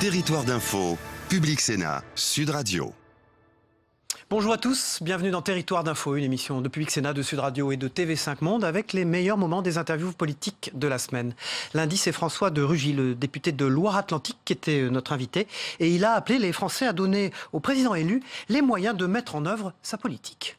Territoire d'info, Public Sénat, Sud Radio. Bonjour à tous, bienvenue dans Territoire d'info, une émission de Public Sénat, de Sud Radio et de TV5 Monde avec les meilleurs moments des interviews politiques de la semaine. Lundi, c'est François de Rugy, le député de Loire-Atlantique, qui était notre invité. Et il a appelé les Français à donner au président élu les moyens de mettre en œuvre sa politique.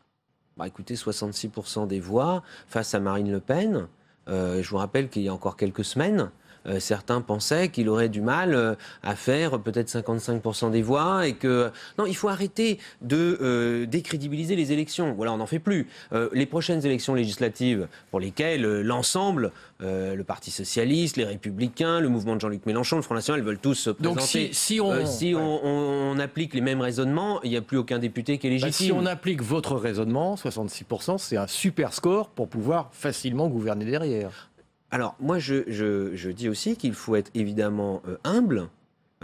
Écoutez, 66% des voix face à Marine Le Pen. Je vous rappelle qu'il y a encore quelques semaines, certains pensaient qu'il aurait du mal à faire peut-être 55% des voix et que... Non, il faut arrêter de décrédibiliser les élections. Voilà, on n'en fait plus. Les prochaines élections législatives pour lesquelles l'ensemble, le Parti Socialiste, les Républicains, le mouvement de Jean-Luc Mélenchon, le Front National veulent tous se présenter. Donc si on applique les mêmes raisonnements, il n'y a plus aucun député qui est légitime. Si on applique votre raisonnement, 66%, c'est un super score pour pouvoir facilement gouverner derrière. Alors, moi, je dis aussi qu'il faut être évidemment humble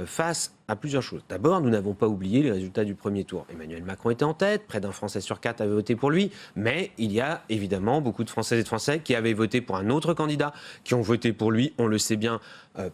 face à plusieurs choses. D'abord, nous n'avons pas oublié les résultats du premier tour. Emmanuel Macron était en tête, près d'un Français sur 4 avait voté pour lui, mais il y a évidemment beaucoup de Françaises et de Français qui avaient voté pour un autre candidat, qui ont voté pour lui, on le sait bien,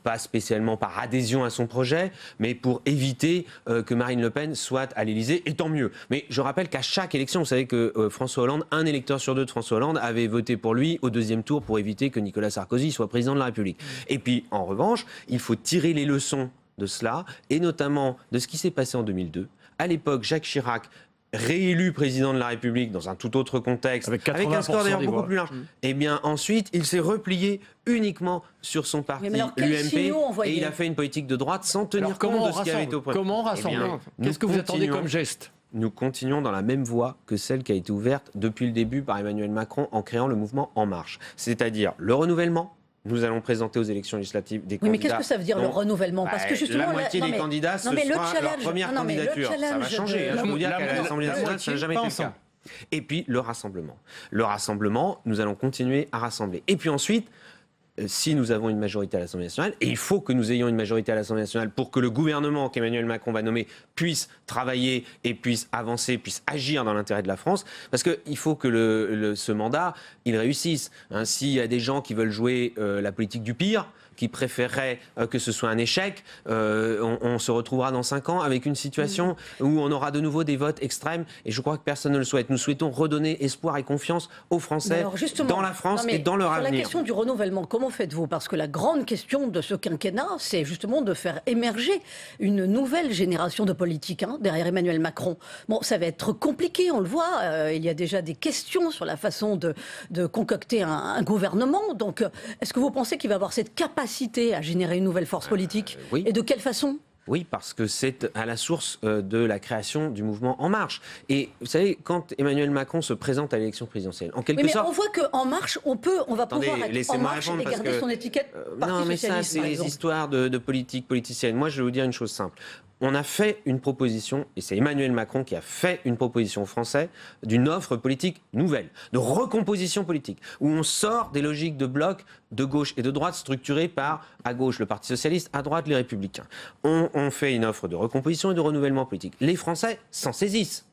pas spécialement par adhésion à son projet, mais pour éviter que Marine Le Pen soit à l'Élysée, et tant mieux. Mais je rappelle qu'à chaque élection, vous savez que François Hollande, un électeur sur deux de François Hollande avait voté pour lui au deuxième tour pour éviter que Nicolas Sarkozy soit président de la République. Et puis, en revanche, il faut tirer les leçons de cela, et notamment de ce qui s'est passé en 2002. À l'époque, Jacques Chirac, réélu président de la République dans un tout autre contexte, avec un score d'ailleurs beaucoup plus large, et bien ensuite, il s'est replié uniquement sur son parti, l'UMP, et il a fait une politique de droite sans tenir compte de ce qui avait été au premier. Comment rassembler ? Qu'est-ce que vous attendez comme geste ? Nous continuons dans la même voie que celle qui a été ouverte depuis le début par Emmanuel Macron en créant le mouvement En Marche. C'est-à-dire le renouvellement. Nous allons présenter aux élections législatives des candidats. Oui, mais qu'est-ce que ça veut dire, le renouvellement ? Parce que justement, la moitié des candidats, ce sera leur première candidature. Ça va changer. Je vous dis qu'à l'Assemblée nationale, ça n'a jamais été le cas. Et puis, le rassemblement. Le rassemblement, nous allons continuer à rassembler. Et puis ensuite, si nous avons une majorité à l'Assemblée nationale, et il faut que nous ayons une majorité à l'Assemblée nationale pour que le gouvernement qu'Emmanuel Macron va nommer puisse travailler et puisse avancer, puisse agir dans l'intérêt de la France, parce qu'il faut que ce mandat, il réussisse. S'il y a des gens qui veulent jouer la politique du pire, qui préféreraient que ce soit un échec, on se retrouvera dans 5 ans avec une situation où on aura de nouveau des votes extrêmes, et je crois que personne ne le souhaite. Nous souhaitons redonner espoir et confiance aux Français dans la France et dans leur avenir. Sur la question du renouvellement, comment faites-vous ? Parce que la grande question de ce quinquennat, c'est justement de faire émerger une nouvelle génération de politiques derrière Emmanuel Macron. Bon, ça va être compliqué, on le voit. Il y a déjà des questions sur la façon de concocter un gouvernement. Donc, est-ce que vous pensez qu'il va avoir cette capacité à générer une nouvelle force politique ? Oui. Et de quelle façon ? Oui, parce que c'est à la source de la création du mouvement En Marche. Et vous savez, quand Emmanuel Macron se présente à l'élection présidentielle, en quelque sorte... Mais on voit qu'En Marche, on va pouvoir être En Marche et garder son étiquette Parti non, mais socialiste, ça, c'est les histoires de politique politicienne. Moi, je vais vous dire une chose simple. On a fait une proposition, et c'est Emmanuel Macron qui a fait une proposition aux Français, d'une offre politique nouvelle, de recomposition politique, où on sort des logiques de blocs de gauche et de droite structurées par, à gauche, le Parti Socialiste, à droite, les Républicains. On fait une offre de recomposition et de renouvellement politique. Les Français s'en saisissent.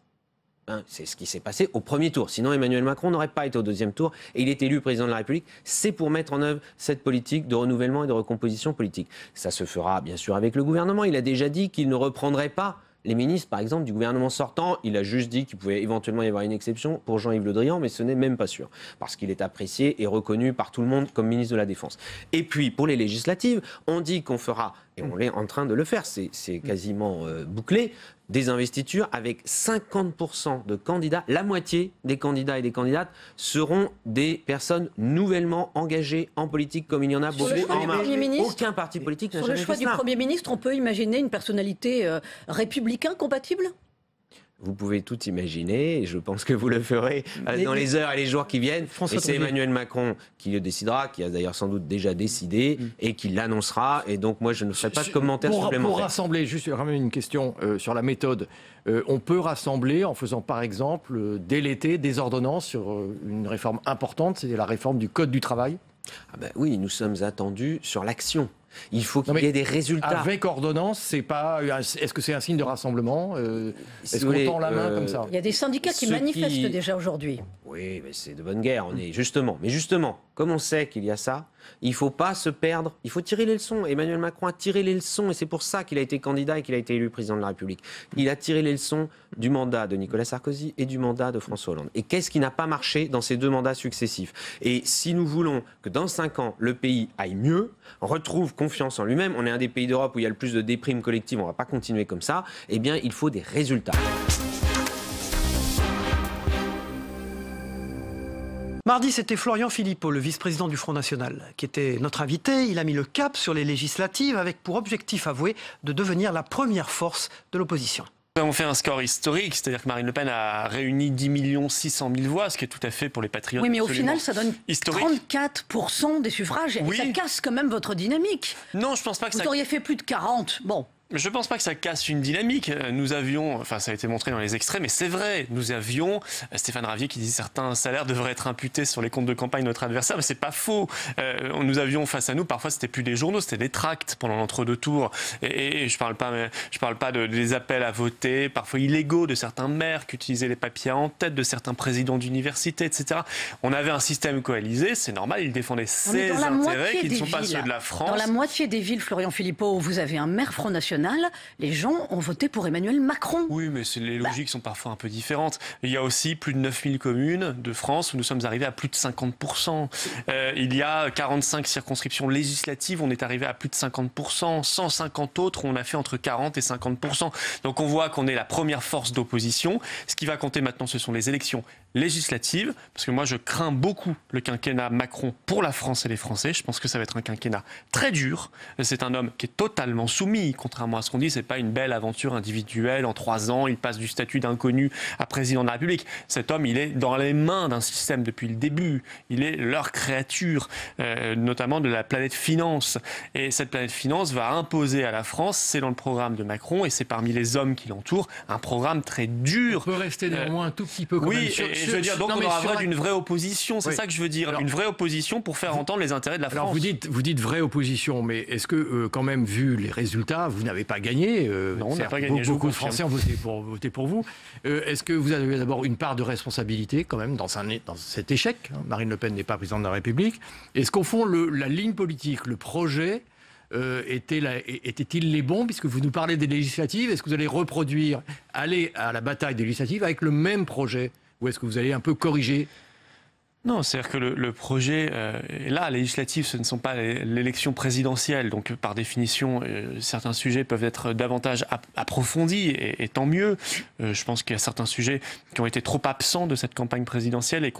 C'est ce qui s'est passé au premier tour. Sinon, Emmanuel Macron n'aurait pas été au deuxième tour et il est élu président de la République. C'est pour mettre en œuvre cette politique de renouvellement et de recomposition politique. Ça se fera bien sûr avec le gouvernement. Il a déjà dit qu'il ne reprendrait pas les ministres, par exemple, du gouvernement sortant. Il a juste dit qu'il pouvait éventuellement y avoir une exception pour Jean-Yves Le Drian, mais ce n'est même pas sûr, parce qu'il est apprécié et reconnu par tout le monde comme ministre de la Défense. Et puis, pour les législatives, on dit qu'on fera, et on est en train de le faire, c'est quasiment bouclé, des investitures avec 50% de candidats. La moitié des candidats et des candidates seront des personnes nouvellement engagées en politique, comme il y en a beaucoup en marche. Aucun parti politique n'a jamais fait ça. Sur le choix du Premier ministre, on peut imaginer une personnalité républicain compatible ? Vous pouvez tout imaginer, et je pense que vous le ferez dans les heures et les jours qui viennent. Et c'est Emmanuel Macron qui le décidera, qui a d'ailleurs sans doute déjà décidé, et qui l'annoncera. Et donc moi, je ne ferai pas de commentaires supplémentaires. Pour rassembler, juste quand même une question sur la méthode. On peut rassembler en faisant par exemple, dès l'été, des ordonnances sur une réforme importante, c'est la réforme du Code du travail. Oui, nous sommes attendus sur l'action. Il faut qu'il y ait des résultats. Avec ordonnance, c'est pas. Est-ce que c'est un signe de rassemblement ? Est-ce qu'on tend la main comme ça ? Il y a des syndicats qui manifestent déjà aujourd'hui. Oui, mais c'est de bonne guerre, on est justement. Mais justement, comme on sait qu'il y a ça, il ne faut pas se perdre, il faut tirer les leçons. Emmanuel Macron a tiré les leçons et c'est pour ça qu'il a été candidat et qu'il a été élu président de la République. Il a tiré les leçons du mandat de Nicolas Sarkozy et du mandat de François Hollande. Et qu'est-ce qui n'a pas marché dans ces 2 mandats successifs? Et si nous voulons que dans 5 ans, le pays aille mieux, retrouve confiance en lui-même, on est un des pays d'Europe où il y a le plus de déprime collective, on ne va pas continuer comme ça, eh bien il faut des résultats. Mardi, c'était Florian Philippot, le vice-président du Front National, qui était notre invité. Il a mis le cap sur les législatives avec pour objectif avoué de devenir la première force de l'opposition. Nous avons fait un score historique, c'est-à-dire que Marine Le Pen a réuni 10 600 000 voix, ce qui est tout à fait pour les patriotes. Oui, mais au final, ça donne historique. 34% des suffrages. Oui. Et ça casse quand même votre dynamique. Non, je pense pas que Vous auriez fait plus de 40. Bon. Je ne pense pas que ça casse une dynamique. Nous avions, enfin ça a été montré dans les extraits, mais c'est vrai, nous avions Stéphane Ravier qui disait certains salaires devraient être imputés sur les comptes de campagne de notre adversaire, mais c'est pas faux. Nous avions face à nous, parfois c'était plus des journaux, c'était des tracts pendant l'entre-deux tours. Et je parle pas des appels à voter, parfois illégaux de certains maires qui utilisaient les papiers en tête, de certains présidents d'université, etc. On avait un système coalisé, c'est normal, il défendait ses intérêts qui ne sont pas ceux de la France. Dans la moitié des villes, Florian Philippot, où vous avez un maire Front National, les gens ont voté pour Emmanuel Macron. Oui, mais les logiques sont parfois un peu différentes. Il y a aussi plus de 9000 communes de France où nous sommes arrivés à plus de 50%. Il y a 45 circonscriptions législatives, on est arrivé à plus de 50%. 150 autres, on a fait entre 40 et 50%. Donc on voit qu'on est la première force d'opposition. Ce qui va compter maintenant, ce sont les élections législatives, parce que moi je crains beaucoup le quinquennat Macron pour la France et les Français. Je pense que ça va être un quinquennat très dur. C'est un homme qui est totalement soumis, contrairement à ce qu'on dit, c'est pas une belle aventure individuelle. En 3 ans, il passe du statut d'inconnu à président de la République. Cet homme, il est dans les mains d'un système depuis le début. Il est leur créature, notamment de la planète finance. Et cette planète finance va imposer à la France, c'est dans le programme de Macron, et c'est parmi les hommes qui l'entourent, un programme très dur. On peut rester néanmoins un tout petit peu quand même sur je veux dire, donc on aura une vraie opposition, c'est ça que je veux dire, une vraie opposition pour faire entendre les intérêts de la France. Alors vous dites vraie opposition, mais est-ce que quand même, vu les résultats, vous n'avez pas gagné? Non, on n'a pas gagné. Beaucoup de Français ont voté pour vous. Est-ce que vous avez d'abord une part de responsabilité quand même dans cet échec? Marine Le Pen n'est pas présidente de la République. Est-ce qu'au fond, la ligne politique, le projet, étaient-ils les bons, puisque vous nous parlez des législatives? Est-ce que vous allez aller à la bataille des législatives avec le même projet, ou est-ce que vous allez un peu corriger? Non, c'est-à-dire que le projet, là, législatif, ce ne sont pas l'élection présidentielle. Donc, par définition, certains sujets peuvent être davantage approfondis, et tant mieux. Je pense qu'il y a certains sujets qui ont été trop absents de cette campagne présidentielle et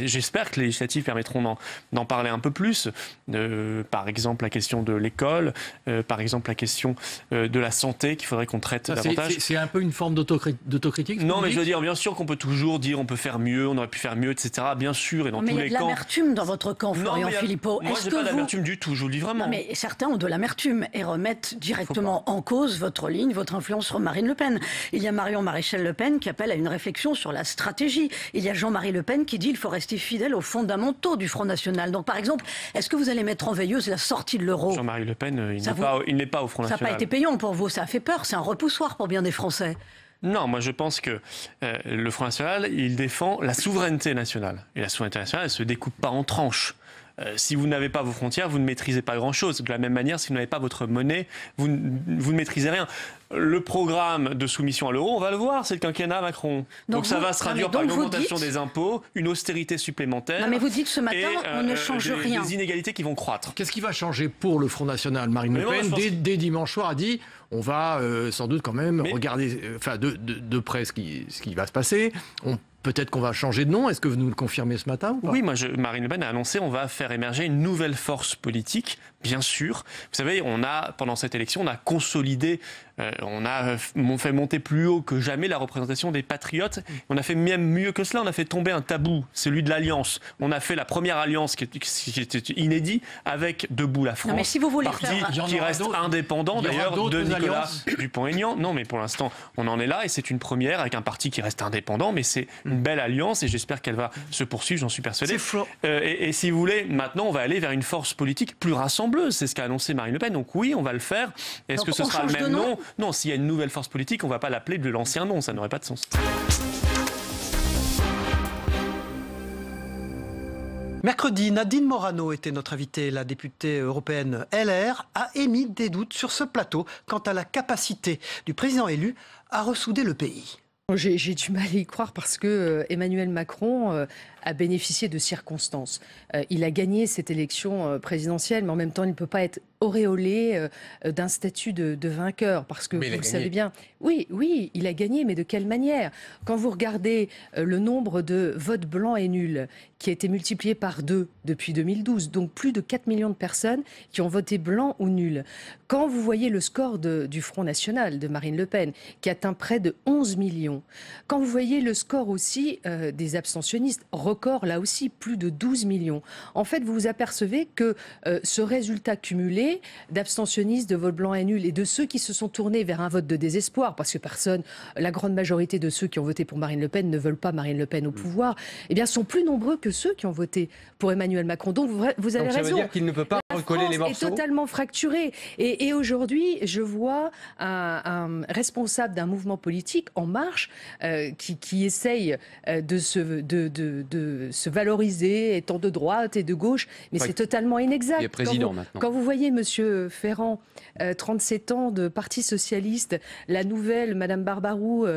j'espère que les législatives permettront d'en parler un peu plus. Par exemple, la question de l'école, par exemple, la question de la santé, qu'il faudrait qu'on traite davantage. C'est un peu une forme d'autocritique? Non, mais je veux dire, bien sûr qu'on peut toujours dire on peut faire mieux, on aurait pu faire mieux, etc. Bien sûr. Et dans tous les camps. Mais il y a de l'amertume dans votre camp, Florian Philippot. Moi, je n'ai pas d'amertume du tout, je vous le dis vraiment. Non, mais certains ont de l'amertume et remettent directement en cause votre ligne, votre influence sur Marine Le Pen. Il y a Marion Maréchal Le Pen qui appelle à une réflexion sur la stratégie. Il y a Jean-Marie Le Pen qui dit qu'il faut rester fidèle aux fondamentaux du Front National. Donc, par exemple, est-ce que vous allez mettre en veilleuse la sortie de l'euro? Jean-Marie Le Pen, il n'est pas au Front National. Ça n'a pas été payant pour vous, ça a fait peur, c'est un repoussoir pour bien des Français. Non, moi je pense que le Front National, il défend la souveraineté nationale. Et la souveraineté nationale, elle ne se découpe pas en tranches. Si vous n'avez pas vos frontières, vous ne maîtrisez pas grand-chose. De la même manière, si vous n'avez pas votre monnaie, vous ne maîtrisez rien. Le programme de soumission à l'euro, on va le voir, c'est le quinquennat Macron. Donc ça va se traduire par une augmentation des impôts, une austérité supplémentaire. Non mais vous dites ce matin, on ne change rien. Des inégalités qui vont croître. Qu'est-ce qui va changer pour le Front National? Marine Le Pen, dès dimanche soir, a dit on va sans doute quand même regarder de près ce qui va se passer. Peut-être qu'on va changer de nom. Est-ce que vous nous le confirmez ce matin ou pas? Oui, Marine Le Pen a annoncé on va faire émerger une nouvelle force politique, bien sûr. Vous savez, pendant cette élection, on a consolidé, on fait monter plus haut que jamais la représentation des patriotes. On a fait même mieux que cela, on a fait tomber un tabou, celui de l'alliance. On a fait la première alliance qui était inédite avec Debout la France. Non, mais si vous voulez parti qui reste indépendant d'ailleurs de Nicolas Dupont-Aignan. Non, mais pour l'instant, on en est là et c'est une première avec un parti qui reste indépendant, mais c'est une belle alliance et j'espère qu'elle va se poursuivre, j'en suis persuadé. Et si vous voulez, maintenant on va aller vers une force politique plus rassembleuse, c'est ce qu'a annoncé Marine Le Pen, donc oui, on va le faire. Est-ce que ce sera le même nom? Non, s'il y a une nouvelle force politique, on ne va pas l'appeler de l'ancien nom, ça n'aurait pas de sens. Mercredi, Nadine Morano était notre invitée. La députée européenne LR a émis des doutes sur ce plateau quant à la capacité du président élu à ressouder le pays. J'ai du mal à y croire parce que Emmanuel Macron a bénéficié de circonstances. Il a gagné cette élection présidentielle, mais en même temps, il ne peut pas être auréolé d'un statut de vainqueur, parce que vous le savez bien. Oui, il a gagné, mais de quelle manière? Quand vous regardez le nombre de votes blancs et nuls, qui a été multiplié par 2 depuis 2012, donc plus de 4 millions de personnes qui ont voté blanc ou nul. Quand vous voyez le score du Front National, de Marine Le Pen, qui atteint près de 11 millions, quand vous voyez le score aussi des abstentionnistes, record là aussi, plus de 12 millions, en fait vous vous apercevez que ce résultat cumulé d'abstentionnistes, de vote blanc et nul, et de ceux qui se sont tournés vers un vote de désespoir, parce que la grande majorité de ceux qui ont voté pour Marine Le Pen ne veulent pas Marine Le Pen au pouvoir, eh bien sont plus nombreux que ceux qui ont voté pour Emmanuel Macron. Donc vous avez raison. Ça veut dire qu'il ne peut pas recoller les morceaux. Est totalement fracturé. Et aujourd'hui, je vois un responsable d'un mouvement politique, En Marche, qui essaye de se valoriser, étant de droite et de gauche, mais c'est totalement inexact. Il est président maintenant. Quand vous voyez Monsieur Ferrand, 37 ans de Parti Socialiste, la nouvelle Madame Barbarou,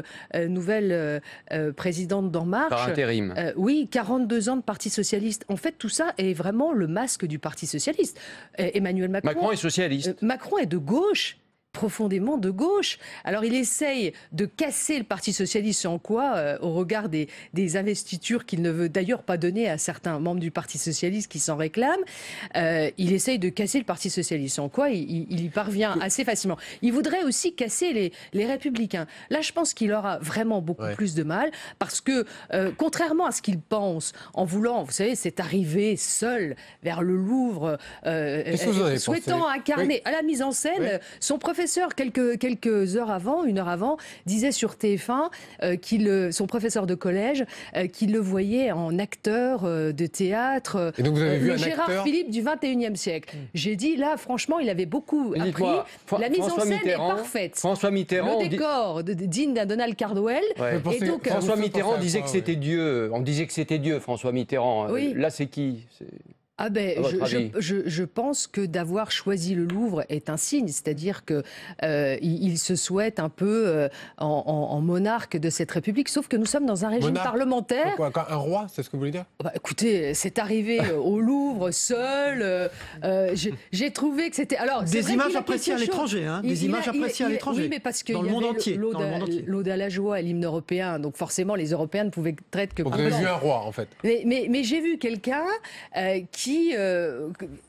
nouvelle présidente d'En Marche. Par intérim. Oui, 42 ans de Parti Socialiste. En fait, tout ça est vraiment le masque du Parti Socialiste. Emmanuel Macron est socialiste. Macron est de gauche. Profondément de gauche. Alors il essaye de casser le Parti Socialiste, en quoi, au regard des investitures qu'il ne veut d'ailleurs pas donner à certains membres du Parti Socialiste qui s'en réclament, il essaye de casser le Parti Socialiste, en quoi il y parvient assez facilement. Il voudrait aussi casser les Républicains. Là, je pense qu'il aura vraiment beaucoup plus de mal, parce que, contrairement à ce qu'il pense, en voulant, vous savez, c'est arrivé seul vers le Louvre, souhaitant incarner à la mise en scène son professeur, quelques heures avant, une heure avant, disait sur TF1 son professeur de collège, qu'il le voyait en acteur de théâtre, et donc vous avez vu Gérard Philippe du 21e siècle. J'ai dit, là, franchement, il avait beaucoup appris. La mise en scène est parfaite. François Mitterrand... Le décor digne d'un Donald Cardwell. Et donc, François Mitterrand disait que c'était Dieu. On disait que c'était Dieu, François Mitterrand. Là, c'est qui? Je pense que d'avoir choisi le Louvre est un signe, c'est-à-dire que il se souhaite un peu en monarque de cette République, sauf que nous sommes dans un régime parlementaire. Un roi, c'est ce que vous voulez dire? Écoutez, c'est arrivé au Louvre seul. J'ai trouvé que c'était... Alors, des images appréciées à l'étranger, des images appréciées à l'étranger. Oui, mais parce qu'il y avait l'Aude à la joie et l'hymne européen, donc forcément les Européens ne pouvaient être que... Donc vous avez vu un roi, en fait. Mais j'ai vu quelqu'un qui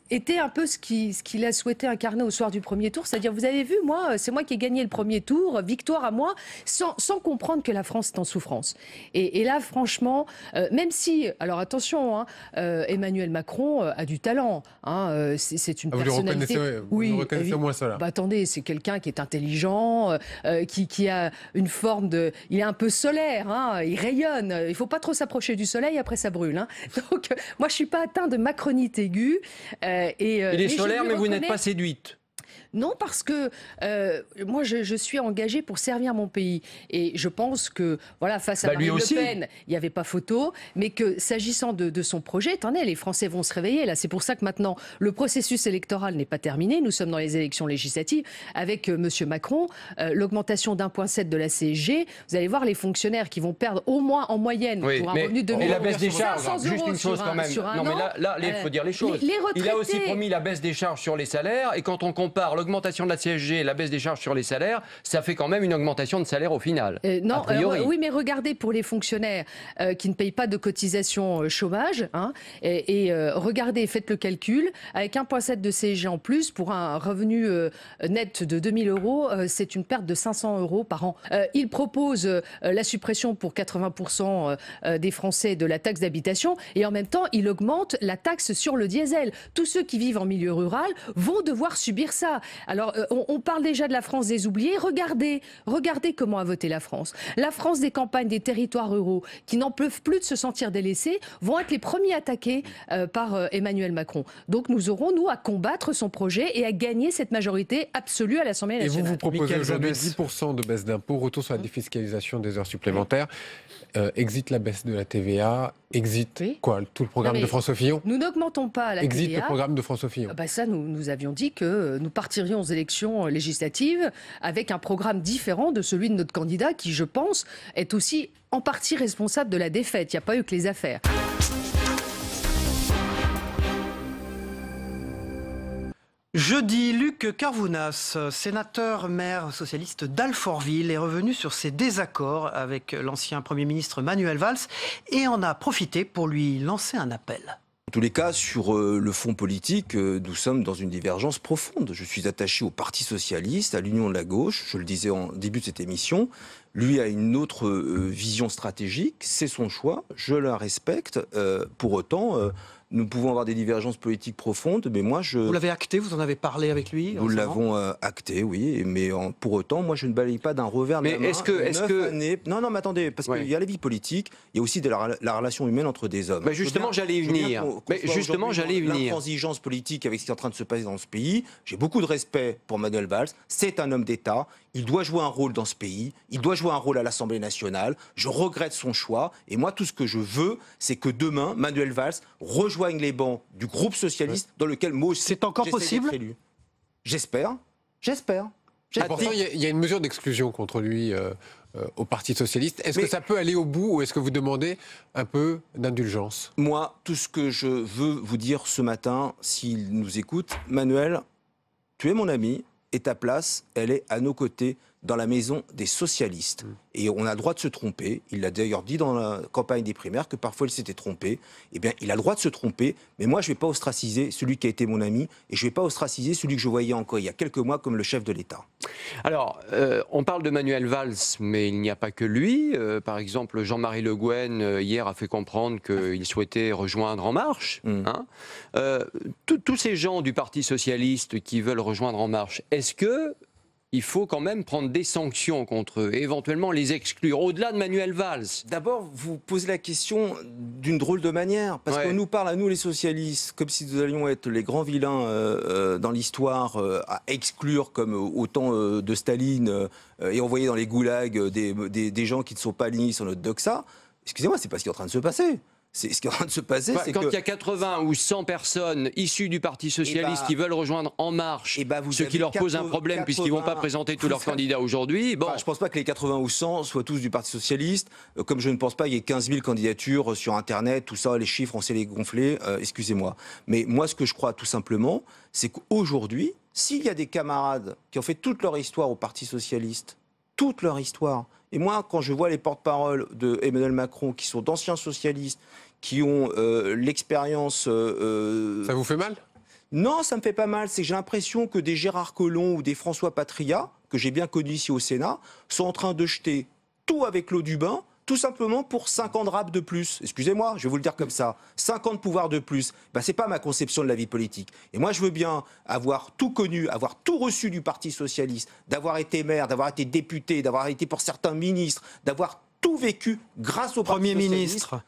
était un peu ce qu'il a souhaité incarner au soir du premier tour, c'est-à-dire, vous avez vu, c'est moi qui ai gagné le premier tour, victoire à moi, sans comprendre que la France est en souffrance. Et là, franchement, même si, alors attention, Emmanuel Macron a du talent, c'est une personnalité... Vous le reconnaissez moins ça, là. Attendez, c'est quelqu'un qui est intelligent, qui a une forme de... Il est un peu solaire, il rayonne, il ne faut pas trop s'approcher du soleil, après ça brûle. Donc, moi, je ne suis pas atteint de macronite aiguë. Il est solaire, mais vous n'êtes pas séduite. Non, parce que moi, je suis engagée pour servir mon pays. Et je pense que, face à Marine Le Pen, il n'y avait pas photo, mais que s'agissant de son projet, attendez, les Français vont se réveiller. Là, c'est pour ça que maintenant, le processus électoral n'est pas terminé. Nous sommes dans les élections législatives. Avec M. Macron, l'augmentation d'1,7 de la CSG, vous allez voir les fonctionnaires qui vont perdre au moins en moyenne pour un revenu de 2 000 euros. Et la baisse des charges, juste une chose quand même. Non, mais là, il faut dire les choses. Il a aussi promis la baisse des charges sur les salaires. Et quand on compare l'augmentation de la CSG et la baisse des charges sur les salaires, ça fait quand même une augmentation de salaire au final. Non, oui, mais regardez pour les fonctionnaires qui ne payent pas de cotisation chômage, regardez, faites le calcul, avec 1,7 de CSG en plus, pour un revenu net de 2 000 euros, c'est une perte de 500 euros par an. Il propose la suppression pour 80% des Français de la taxe d'habitation, et en même temps, il augmente la taxe sur le diesel. Tous ceux qui vivent en milieu rural vont devoir subir ça. Alors, on parle déjà de la France des oubliés. Regardez comment a voté la France. La France des campagnes, des territoires ruraux, qui n'en peuvent plus de se sentir délaissés, vont être les premiers attaqués par Emmanuel Macron. Donc nous aurons, nous, à combattre son projet et à gagner cette majorité absolue à l'Assemblée nationale. Et vous proposez Michael aujourd'hui Zabès. 10% de baisse d'impôts, retour sur la défiscalisation des heures supplémentaires, exit la baisse de la TVA, exit quoi, tout le programme de François Fillon. Nous n'augmentons pas la Exit TVA. le programme de François Fillon. Ça, nous avions dit que nous partirions aux élections législatives avec un programme différent de celui de notre candidat qui, je pense, est aussi en partie responsable de la défaite. Il n'y a pas eu que les affaires. Jeudi, Luc Carvounas, sénateur maire socialiste d'Alfortville, est revenu sur ses désaccords avec l'ancien Premier ministre Manuel Valls et en a profité pour lui lancer un appel. En tous les cas, sur le fond politique, nous sommes dans une divergence profonde. Je suis attaché au Parti socialiste, à l'Union de la gauche, je le disais en début de cette émission. Lui a une autre vision stratégique, c'est son choix, je la respecte. Pour autant, nous pouvons avoir des divergences politiques profondes, mais moi je... Vous l'avez acté, vous en avez parlé avec lui? Nous l'avons acté, oui, mais pour autant, moi je ne balaye pas d'un revers de la main. Non, mais attendez, parce qu'il y a la vie politique, il y a aussi la relation humaine entre des hommes. Justement, j'allais y venir. L'intransigeance politique avec ce qui est en train de se passer dans ce pays, j'ai beaucoup de respect pour Manuel Valls, c'est un homme d'État, il doit jouer un rôle dans ce pays, il doit jouer un rôle à l'Assemblée nationale, je regrette son choix, et moi tout ce que je veux, c'est que demain, Manuel Valls rejoigne les bancs du groupe socialiste dans lequel moi aussi... C'est encore possible ? J'espère. Pourtant, il y a une mesure d'exclusion contre lui au Parti socialiste. Est-ce que ça peut aller au bout ou est-ce que vous demandez un peu d'indulgence? Moi, tout ce que je veux vous dire ce matin, s'il nous écoute, Manuel, tu es mon ami et ta place, elle est à nos côtés dans la maison des socialistes. Et on a le droit de se tromper. Il l'a d'ailleurs dit dans la campagne des primaires que parfois il s'était trompé. Eh bien, il a le droit de se tromper, mais moi je ne vais pas ostraciser celui qui a été mon ami et je ne vais pas ostraciser celui que je voyais encore il y a quelques mois comme le chef de l'État. Alors, on parle de Manuel Valls, mais il n'y a pas que lui. Par exemple, Jean-Marie Le Guen, hier, a fait comprendre qu'il souhaitait rejoindre En Marche. Tous ces gens du Parti socialiste qui veulent rejoindre En Marche, est-ce que il faut quand même prendre des sanctions contre eux, et éventuellement les exclure, au-delà de Manuel Valls? D'abord, vous posez la question d'une drôle de manière, parce qu'on nous parle à nous les socialistes, comme si nous allions être les grands vilains dans l'histoire, à exclure comme au temps de Staline, et envoyer dans les goulags des gens qui ne sont pas alignés sur notre doxa. Excusez-moi, c'est pas ce qui est en train de se passer. C'est ce qui est en train de se passer. Quand il y a 80 ou 100 personnes issues du Parti socialiste qui veulent rejoindre En Marche, ce qui leur pose un problème puisqu'ils ne vont pas présenter tous leurs candidats aujourd'hui. Bon. Je ne pense pas que les 80 ou 100 soient tous du Parti socialiste, comme je ne pense pas qu'il y ait 15 000 candidatures sur Internet, tout ça, les chiffres, on sait les gonfler, excusez-moi. Mais moi, ce que je crois tout simplement, c'est qu'aujourd'hui, s'il y a des camarades qui ont fait toute leur histoire au Parti socialiste, toute leur histoire, et moi, quand je vois les porte-paroles de Emmanuel Macron, qui sont d'anciens socialistes, qui ont l'expérience... Ça vous fait mal ? Non, ça me fait pas mal. C'est que j'ai l'impression que des Gérard Collomb ou des François Patria, que j'ai bien connus ici au Sénat, sont en train de jeter tout avec l'eau du bain, tout simplement pour 5 ans de rap de plus. Excusez-moi, je vais vous le dire comme ça. 5 ans de pouvoir de plus. C'est pas ma conception de la vie politique. Et moi, je veux bien avoir tout connu, avoir tout reçu du Parti socialiste, d'avoir été maire, d'avoir été député, d'avoir été pour certains ministres, d'avoir tout vécu grâce au Premier Parti ministre.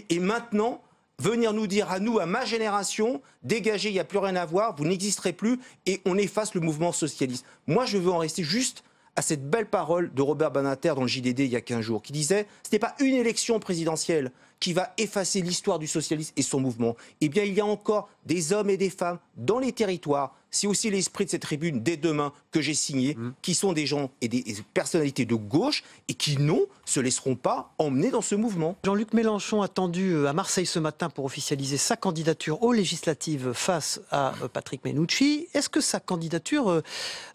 Et maintenant, venir nous dire à nous, à ma génération, dégagez, il n'y a plus rien à voir, vous n'existerez plus et on efface le mouvement socialiste. Moi, je veux en rester juste à cette belle parole de Robert Badinter dans le JDD il y a 15 jours, qui disait « ce n'est pas une élection présidentielle qui va effacer l'histoire du socialisme et son mouvement. Eh bien, il y a encore des hommes et des femmes dans les territoires, c'est aussi l'esprit de cette tribune dès demain que j'ai signé, qui sont des gens et des personnalités de gauche et qui, non, se laisseront pas emmener dans ce mouvement. » Jean-Luc Mélenchon attendu à Marseille ce matin pour officialiser sa candidature aux législatives face à Patrick Mennucci. Est-ce que sa candidature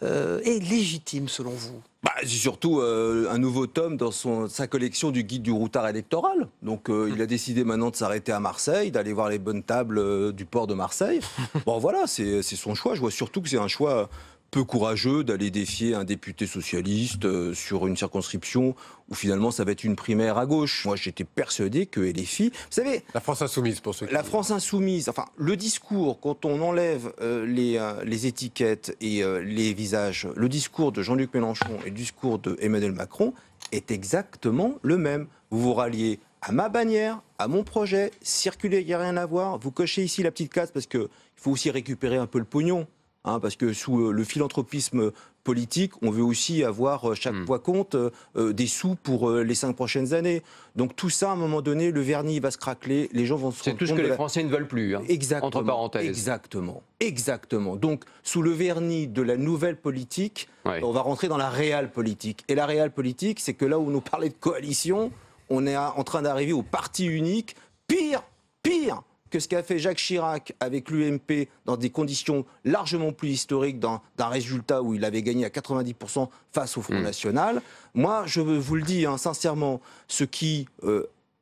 est légitime selon vous ? C'est surtout un nouveau tome dans sa collection du guide du routard électoral. Donc il a décidé maintenant de s'arrêter à Marseille, d'aller voir les bonnes tables du port de Marseille. Bon voilà, c'est son choix. Je vois surtout que c'est un choix peu courageux d'aller défier un député socialiste sur une circonscription où finalement ça va être une primaire à gauche. Moi j'étais persuadé que LFI, vous savez... La France insoumise pour ceux qui... La France insoumise, enfin le discours, quand on enlève les étiquettes et les visages, le discours de Jean-Luc Mélenchon et le discours de Emmanuel Macron est exactement le même. Vous vous ralliez à ma bannière, à mon projet, circuler, il n'y a rien à voir. Vous cochez ici la petite case parce qu'il faut aussi récupérer un peu le pognon. Parce que sous le philanthropisme politique, on veut aussi avoir chaque fois compte des sous pour les 5 prochaines années. Donc tout ça, à un moment donné, le vernis va se craqueler, les gens vont se rendre compte... C'est tout ce que les Français ne veulent plus, Exactement, entre parenthèses. Exactement. Donc sous le vernis de la nouvelle politique, on va rentrer dans la réelle politique. Et la réelle politique, c'est que là où on nous parlait de coalition, on est en train d'arriver au parti unique, pire que ce qu'a fait Jacques Chirac avec l'UMP dans des conditions largement plus historiques, d'un résultat où il avait gagné à 90% face au Front National. Moi, je vous le dis sincèrement, ce qui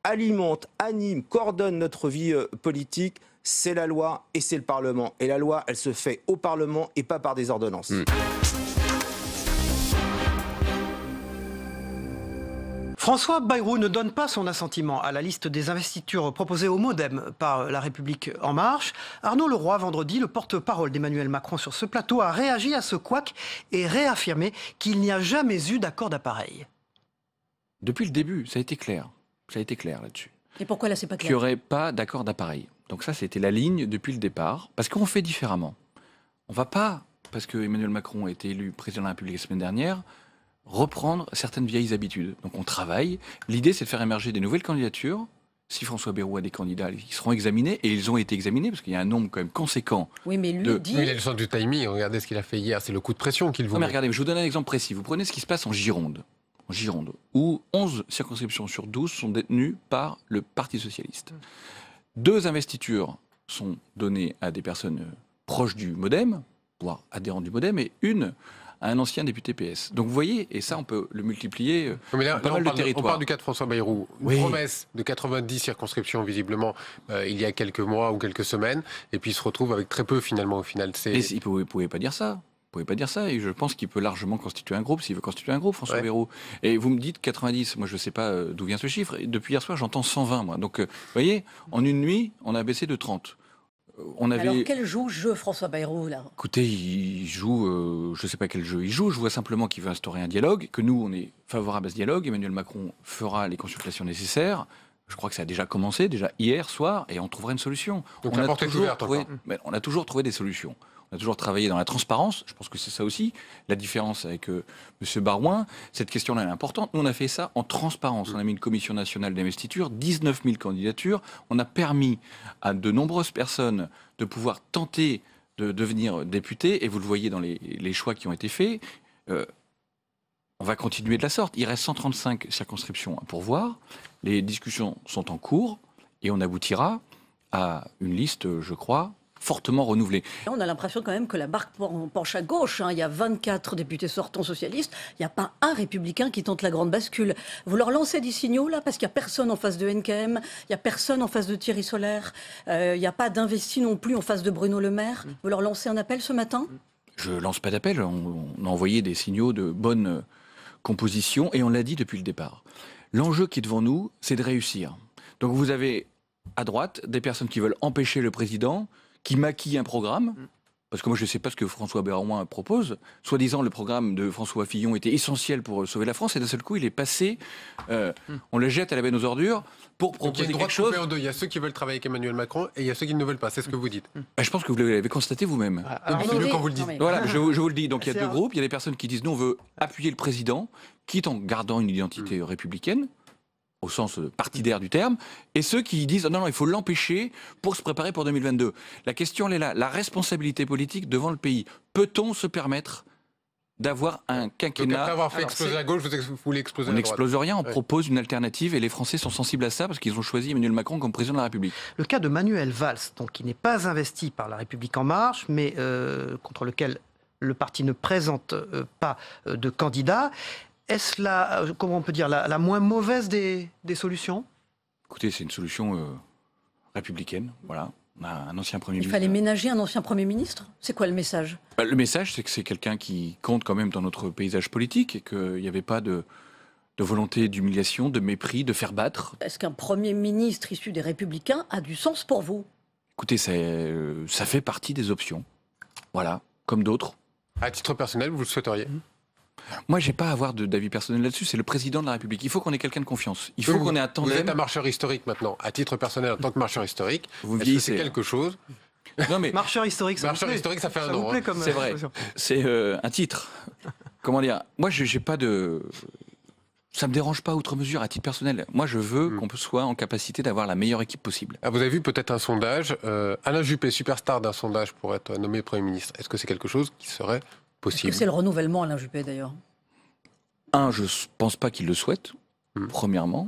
alimente, anime, coordonne notre vie politique, c'est la loi et c'est le Parlement. Et la loi, elle se fait au Parlement et pas par des ordonnances. François Bayrou ne donne pas son assentiment à la liste des investitures proposées au MoDem par La République En Marche. Arnaud Leroy, vendredi, le porte-parole d'Emmanuel Macron sur ce plateau, a réagi à ce couac et réaffirmé qu'il n'y a jamais eu d'accord d'appareil. Depuis le début, ça a été clair. Ça a été clair là-dessus. Et pourquoi là, c'est pas clair ? Qu'il n'y aurait pas d'accord d'appareil. Donc ça, c'était la ligne depuis le départ. Parce qu'on fait différemment. On ne va pas, parce que Emmanuel Macron a été élu président de la République la semaine dernière, reprendre certaines vieilles habitudes. Donc on travaille. L'idée, c'est de faire émerger des nouvelles candidatures. Si François Bayrou a des candidats, ils seront examinés, et ils ont été examinés, parce qu'il y a un nombre quand même conséquent. Oui, mais lui dit... Il a le sens du timing. Regardez ce qu'il a fait hier. C'est le coup de pression qu'il vous met. Mais regardez, je vous donne un exemple précis. Vous prenez ce qui se passe en Gironde, où 11 circonscriptions sur 12 sont détenues par le Parti socialiste. 2 investitures sont données à des personnes proches du MoDem, voire adhérentes du MoDem, et une à un ancien député PS. Donc vous voyez, et ça on peut le multiplier pas mal de territoires. On parle du cas de François Bayrou. Une promesse de 90 circonscriptions visiblement il y a quelques mois ou quelques semaines, et puis il se retrouve avec très peu finalement au final. Et il ne pouvait pas dire ça. Vous pouvez pas dire ça, et je pense qu'il peut largement constituer un groupe, s'il veut constituer un groupe, François Bayrou. Et vous me dites 90, moi je ne sais pas d'où vient ce chiffre, et depuis hier soir j'entends 120 moi. Donc vous voyez, en une nuit, on a baissé de 30. Alors quel jeu François Bayrou là ? Écoutez, il joue, je ne sais pas quel jeu il joue, je vois simplement qu'il veut instaurer un dialogue, que nous on est favorable à ce dialogue, Emmanuel Macron fera les consultations nécessaires. Je crois que ça a déjà commencé, déjà hier soir, et on trouvera une solution. Donc la porte est ouverte encore. On a toujours trouvé des solutions. On a toujours travaillé dans la transparence. Je pense que c'est ça aussi la différence avec M. Barouin. Cette question-là est importante. Nous, on a fait ça en transparence. On a mis une commission nationale d'investiture, 19 000 candidatures. On a permis à de nombreuses personnes de pouvoir tenter de devenir députés. Et vous le voyez dans les choix qui ont été faits. On va continuer de la sorte. Il reste 135 circonscriptions à pourvoir. Les discussions sont en cours. Et on aboutira à une liste, je crois, fortement renouvelée. On a l'impression quand même que la barque penche à gauche. Il y a 24 députés sortants socialistes. Il n'y a pas un républicain qui tente la grande bascule. Vous leur lancez des signaux là, parce qu'il n'y a personne en face de NKM, il n'y a personne en face de Thierry Solaire, il n'y a pas d'investi non plus en face de Bruno Le Maire. Vous leur lancez un appel ce matin ? Je lance pas d'appel. On a envoyé des signaux de bonne composition et on l'a dit depuis le départ. L'enjeu qui est devant nous, c'est de réussir. Donc vous avez à droite des personnes qui veulent empêcher le président, qui maquille un programme, parce que moi je ne sais pas ce que François Bayrou propose. Soi-disant, le programme de François Fillon était essentiel pour sauver la France, et d'un seul coup, il est passé, on le jette à la benne aux ordures pour proposer quelque chose. Il y a ceux qui veulent travailler avec Emmanuel Macron, et il y a ceux qui ne veulent pas, c'est ce que vous dites. Je pense que vous l'avez constaté vous-même. C'est mieux quand vous le dites. Voilà, je vous le dis. Donc il y a deux groupes, il y a des personnes qui disent, nous on veut appuyer le président, quitte en gardant une identité républicaine, au sens partidaire du terme, et ceux qui disent non, il faut l'empêcher pour se préparer pour 2022. La question, elle est là. La responsabilité politique devant le pays. Peut-on se permettre d'avoir un quinquennat... Donc après avoir fait exploser la gauche, vous voulez exploser la droite. On n'explose rien, on propose une alternative, et les Français sont sensibles à ça parce qu'ils ont choisi Emmanuel Macron comme président de la République. Le cas de Manuel Valls, donc, qui n'est pas investi par La République En Marche, mais contre lequel le parti ne présente pas de candidat... Est-ce comment on peut dire, la moins mauvaise des solutions ? Écoutez, c'est une solution républicaine, voilà. On a un ancien Premier Il ministre. fallait ménager un ancien Premier ministre? C'est quoi le message? Le message, c'est que c'est quelqu'un qui compte quand même dans notre paysage politique et qu'il n'y avait pas de volonté d'humiliation, de mépris, de faire battre. Est-ce qu'un Premier ministre issu des Républicains a du sens pour vous? Écoutez, ça fait partie des options. Voilà, comme d'autres. À titre personnel, vous le souhaiteriez? Moi, j'ai pas à avoir d'avis personnel là-dessus. C'est le président de la République. Il faut qu'on ait quelqu'un de confiance. Il faut qu'on ait un tandem. Vous êtes un marcheur historique maintenant. À titre personnel, en tant que marcheur historique, vous est-ce que c'est quelque chose? Non, mais marcheur historique, ça marcheur vous plaît. historique, ça fait un Ça vous an. plaît comme c'est vrai. C'est un titre. Comment dire? Moi, j'ai pas de. Ça me dérange pas outre mesure à titre personnel. Moi, je veux qu'on soit en capacité d'avoir la meilleure équipe possible. Ah, vous avez vu peut-être un sondage. Alain Juppé, superstar d'un sondage pour être nommé Premier ministre. Est-ce que c'est quelque chose qui serait possible? Est-ce que c'est le renouvellement, Alain Juppé, d'ailleurs? Je pense pas qu'il le souhaite, premièrement.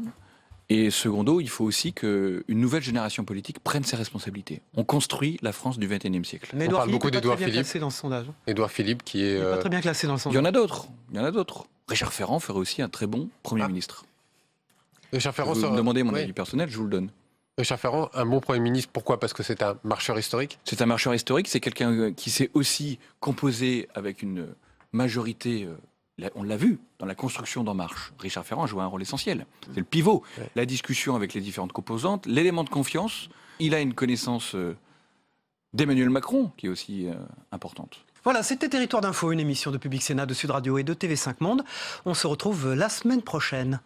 Et secondo, il faut aussi qu'une nouvelle génération politique prenne ses responsabilités. On construit la France du XXIe siècle. Mais On parle beaucoup d'Édouard Philippe. Philippe. Dans ce sondage. Édouard Philippe qui est... Pas très bien classé dans le Il sondage. y en a d'autres. Il y en a d'autres. Richard Ferrand ferait aussi un très bon Premier ministre. Richard Ferrand Vous me demandez mon avis personnel, je vous le donne. Richard Ferrand, un bon Premier ministre, pourquoi? Parce que c'est un marcheur historique? C'est un marcheur historique, c'est quelqu'un qui s'est aussi composé avec une majorité, on l'a vu, dans la construction d'En Marche. Richard Ferrand a joué un rôle essentiel. C'est le pivot. La discussion avec les différentes composantes, l'élément de confiance. Il a une connaissance d'Emmanuel Macron, qui est aussi importante. Voilà, c'était Territoire d'Info, une émission de Public Sénat, de Sud Radio et de TV5 Monde. On se retrouve la semaine prochaine.